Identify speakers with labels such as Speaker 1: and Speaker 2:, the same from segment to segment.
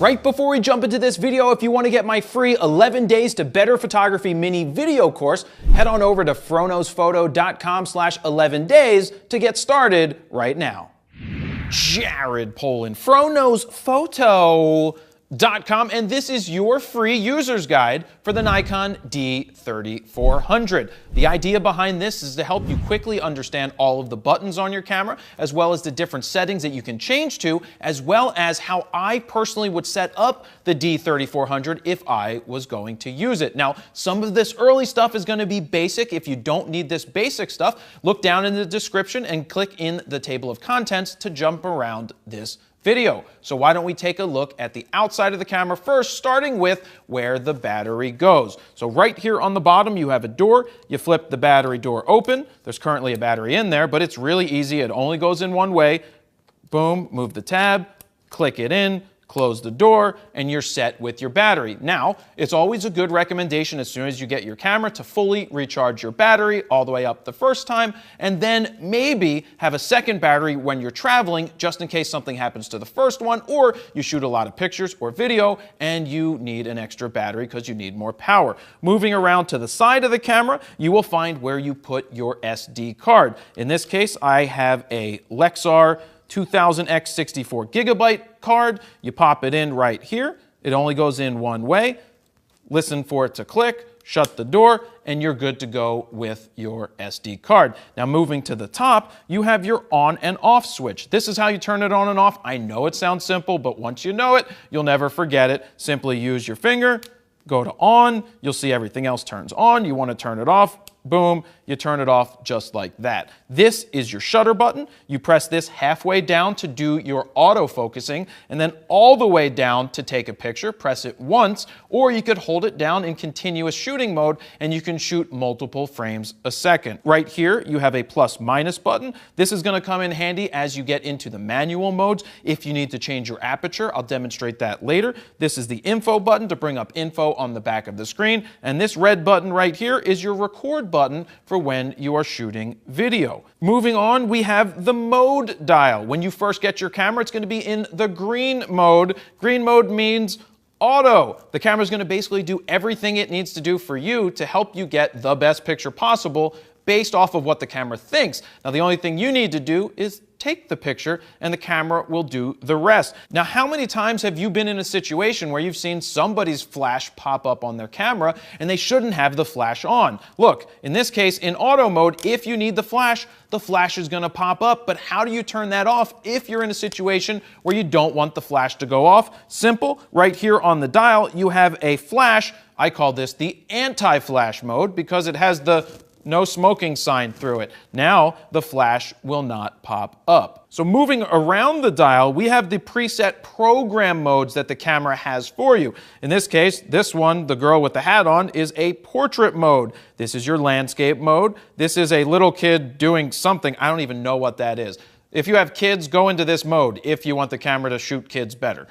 Speaker 1: Right before we jump into this video, if you want to get my free 11 Days to Better Photography mini video course, head on over to froknowsphoto.com/11days to get started right now. Jared Polin, froknowsphoto.com, and this is your free user's guide for the Nikon D3400. The idea behind this is to help you quickly understand all of the buttons on your camera, as well as the different settings that you can change to, as well as how I personally would set up the D3400 if I was going to use it. Now, some of this early stuff is going to be basic. If you don't need this basic stuff, look down in the description and click in the table of contents to jump around this video. So why don't we take a look at the outside of the camera first, starting with where the battery goes. So right here on the bottom, you have a door. You flip the battery door open. There's currently a battery in there, but it's really easy. It only goes in one way. Boom, move the tab, click it in, close the door, and you're set with your battery. Now, it's always a good recommendation as soon as you get your camera to fully recharge your battery all the way up the first time, and then maybe have a second battery when you're traveling, just in case something happens to the first one, or you shoot a lot of pictures or video and you need an extra battery because you need more power. Moving around to the side of the camera, you will find where you put your SD card. In this case, I have a Lexar 2000X 64 gigabyte card. You pop it in right here. It only goes in one way. Listen for it to click, shut the door, and you're good to go with your SD card. Now moving to the top, you have your on and off switch. This is how you turn it on and off. I know it sounds simple, but once you know it, you'll never forget it. Simply use your finger, go to on, you'll see everything else turns on. You want to turn it off, boom, you turn it off just like that. This is your shutter button. You press this halfway down to do your auto-focusing, and then all the way down to take a picture. Press it once, or you could hold it down in continuous shooting mode, and you can shoot multiple frames a second. Right here, you have a plus-minus button. This is going to come in handy as you get into the manual modes. If you need to change your aperture, I'll demonstrate that later. This is the info button to bring up info on the back of the screen, and this red button right here is your record button for when you are shooting video. Moving on, we have the mode dial. When you first get your camera, it's going to be in the green mode. Green mode means auto. The camera is going to basically do everything it needs to do for you to help you get the best picture possible based off of what the camera thinks. Now, the only thing you need to do is take the picture and the camera will do the rest. Now, how many times have you been in a situation where you've seen somebody's flash pop up on their camera and they shouldn't have the flash on? Look, in this case, in auto mode, if you need the flash is going to pop up, but how do you turn that off if you're in a situation where you don't want the flash to go off? Simple, right here on the dial, you have a flash. I call this the anti-flash mode because it has the no smoking sign through it. Now the flash will not pop up. So moving around the dial, we have the preset program modes that the camera has for you. In this case, this one, the girl with the hat on, is a portrait mode. This is your landscape mode. This is a little kid doing something. I don't even know what that is. If you have kids, go into this mode if you want the camera to shoot kids better.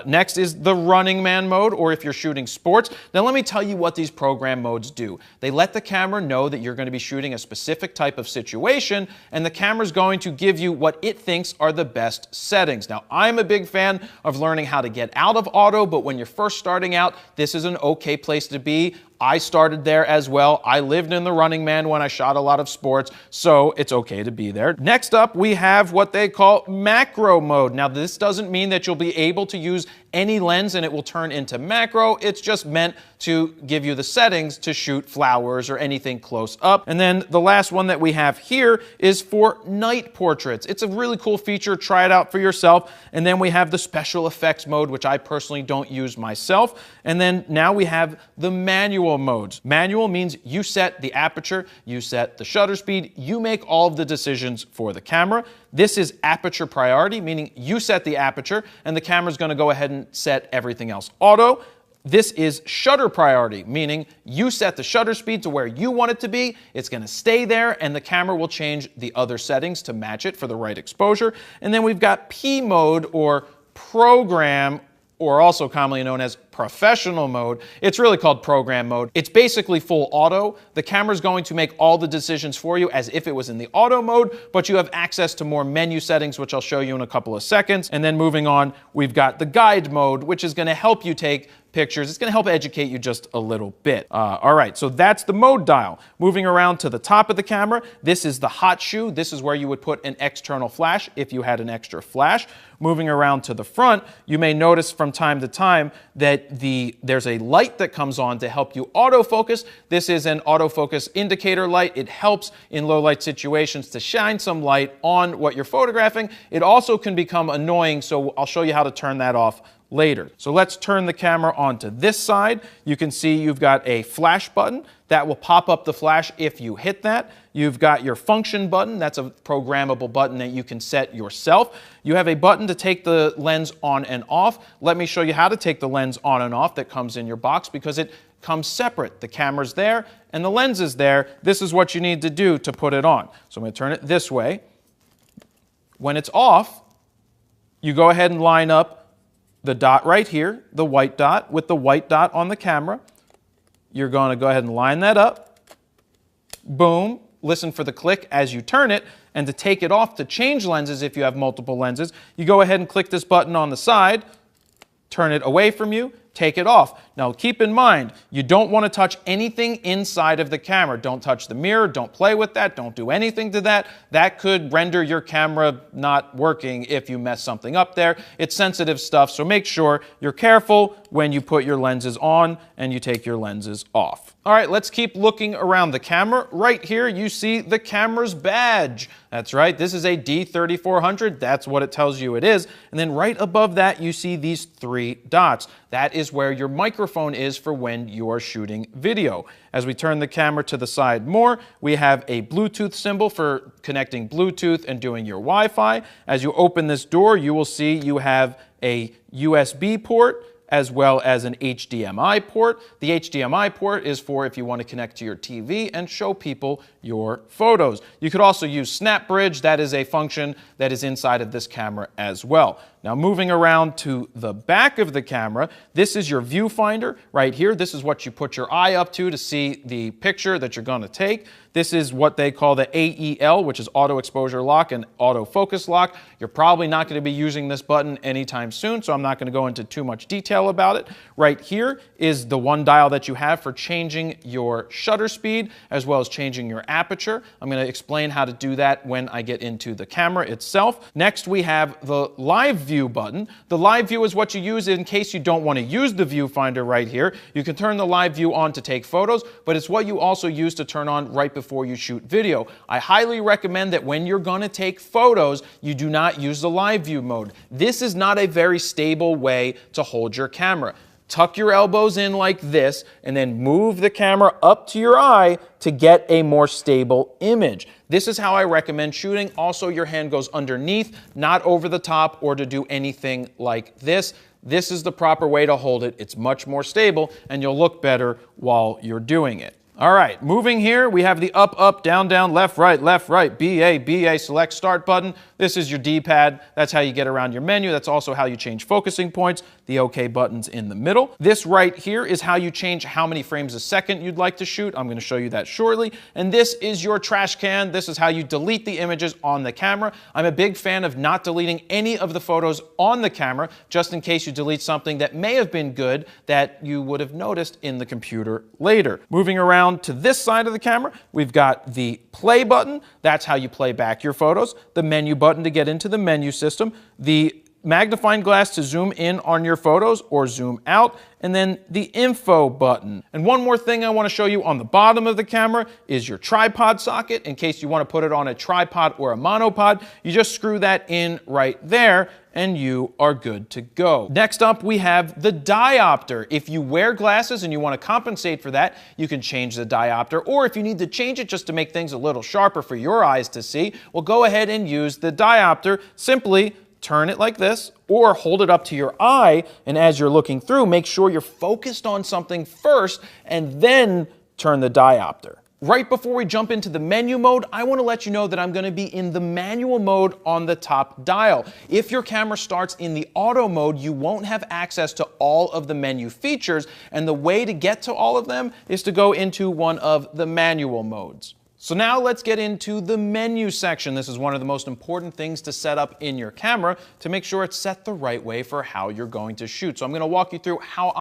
Speaker 1: Next is the running man mode, or if you're shooting sports. Now let me tell you what these program modes do. They let the camera know that you're going to be shooting a specific type of situation, and the camera's going to give you what it thinks are the best settings. Now, I'm a big fan of learning how to get out of auto, but when you're first starting out, this is an okay place to be. I started there as well. I lived in the running man when I shot a lot of sports, so it's okay to be there. Next up, we have what they call macro mode. Now, this doesn't mean that you'll be able to use any lens and it will turn into macro. It's just meant to give you the settings to shoot flowers or anything close up. And then the last one that we have here is for night portraits. It's a really cool feature. Try it out for yourself. And then we have the special effects mode, which I personally don't use myself. And then now we have the manual modes. Manual means you set the aperture, you set the shutter speed, you make all of the decisions for the camera. This is aperture priority, meaning you set the aperture and the camera's going to go ahead and set everything else auto. This is shutter priority, meaning you set the shutter speed to where you want it to be, it's going to stay there, and the camera will change the other settings to match it for the right exposure. And then we've got P mode, or program, or also commonly known as professional mode. It's really called program mode. It's basically full auto. The camera's going to make all the decisions for you as if it was in the auto mode, but you have access to more menu settings, which I'll show you in a couple of seconds. And then moving on, we've got the guide mode, which is going to help you take pictures. It's going to help educate you just a little bit. All right, so that's the mode dial. Moving around to the top of the camera, this is the hot shoe. This is where you would put an external flash if you had an extra flash. Moving around to the front, you may notice from time to time that there's a light that comes on to help you autofocus. This is an autofocus indicator light. It helps in low light situations to shine some light on what you're photographing. It also can become annoying, so I'll show you how to turn that off later. So let's turn the camera onto this side. You can see you've got a flash button that will pop up the flash if you hit that. You've got your function button. That's a programmable button that you can set yourself. You have a button to take the lens on and off. Let me show you how to take the lens on and off that comes in your box because it comes separate. The camera's there and the lens is there. This is what you need to do to put it on. So I'm going to turn it this way. When it's off, you go ahead and line up the dot right here, the white dot, with the white dot on the camera. You're going to go ahead and line that up. Boom. Listen for the click as you turn it. And to take it off, to change lenses if you have multiple lenses, you go ahead and click this button on the side, turn it away from you, take it off. Now keep in mind, you don't want to touch anything inside of the camera. Don't touch the mirror, don't play with that, don't do anything to that. That could render your camera not working if you mess something up there. It's sensitive stuff, so make sure you're careful when you put your lenses on and you take your lenses off. All right, let's keep looking around the camera. Right here, you see the camera's badge. That's right, this is a D3400. That's what it tells you it is. And then right above that, you see these 3 dots. That is where your microphone is for when you're shooting video. As we turn the camera to the side more, we have a Bluetooth symbol for connecting Bluetooth and doing your Wi-Fi. As you open this door, you will see you have a USB port as well as an HDMI port. The HDMI port is for if you want to connect to your TV and show people your photos. You could also use Snap Bridge. That is a function that is inside of this camera as well. Now moving around to the back of the camera, this is your viewfinder right here. This is what you put your eye up to see the picture that you're going to take. This is what they call the AEL, which is auto exposure lock and auto focus lock. You're probably not going to be using this button anytime soon, so I'm not going to go into too much detail about it. Right here is the one dial that you have for changing your shutter speed as well as changing your aperture. I'm going to explain how to do that when I get into the camera itself. Next, we have the live view button. The live view is what you use in case you don't want to use the viewfinder right here. You can turn the live view on to take photos, but it's what you also use to turn on right before you shoot video. I highly recommend that when you're going to take photos, you do not use the live view mode. This is not a very stable way to hold your camera. Tuck your elbows in like this and then move the camera up to your eye to get a more stable image. This is how I recommend shooting. Also, your hand goes underneath, not over the top or to do anything like this. This is the proper way to hold it. It's much more stable and you'll look better while you're doing it. All right, moving here, we have the up, up, down, down, left, right, BA, BA, select start button. This is your D-pad. That's how you get around your menu. That's also how you change focusing points. The OK button's in the middle. This right here is how you change how many frames a second you'd like to shoot. I'm going to show you that shortly. And this is your trash can. This is how you delete the images on the camera. I'm a big fan of not deleting any of the photos on the camera, just in case you delete something that may have been good that you would have noticed in the computer later. Moving around to this side of the camera, we've got the play button. That's how you play back your photos. The menu button to get into the menu system. The magnifying glass to zoom in on your photos or zoom out, and then the info button. And one more thing I want to show you on the bottom of the camera is your tripod socket. In case you want to put it on a tripod or a monopod, you just screw that in right there and you are good to go. Next up, we have the diopter. If you wear glasses and you want to compensate for that, you can change the diopter, or if you need to change it just to make things a little sharper for your eyes to see, well, go ahead and use the diopter. Simply turn it like this or hold it up to your eye, and as you're looking through, make sure you're focused on something first and then turn the diopter. Right before we jump into the menu mode, I want to let you know that I'm going to be in the manual mode on the top dial. If your camera starts in the auto mode, you won't have access to all of the menu features, and the way to get to all of them is to go into one of the manual modes. So now let's get into the menu section. This is one of the most important things to set up in your camera to make sure it's set the right way for how you're going to shoot. So I'm going to walk you through how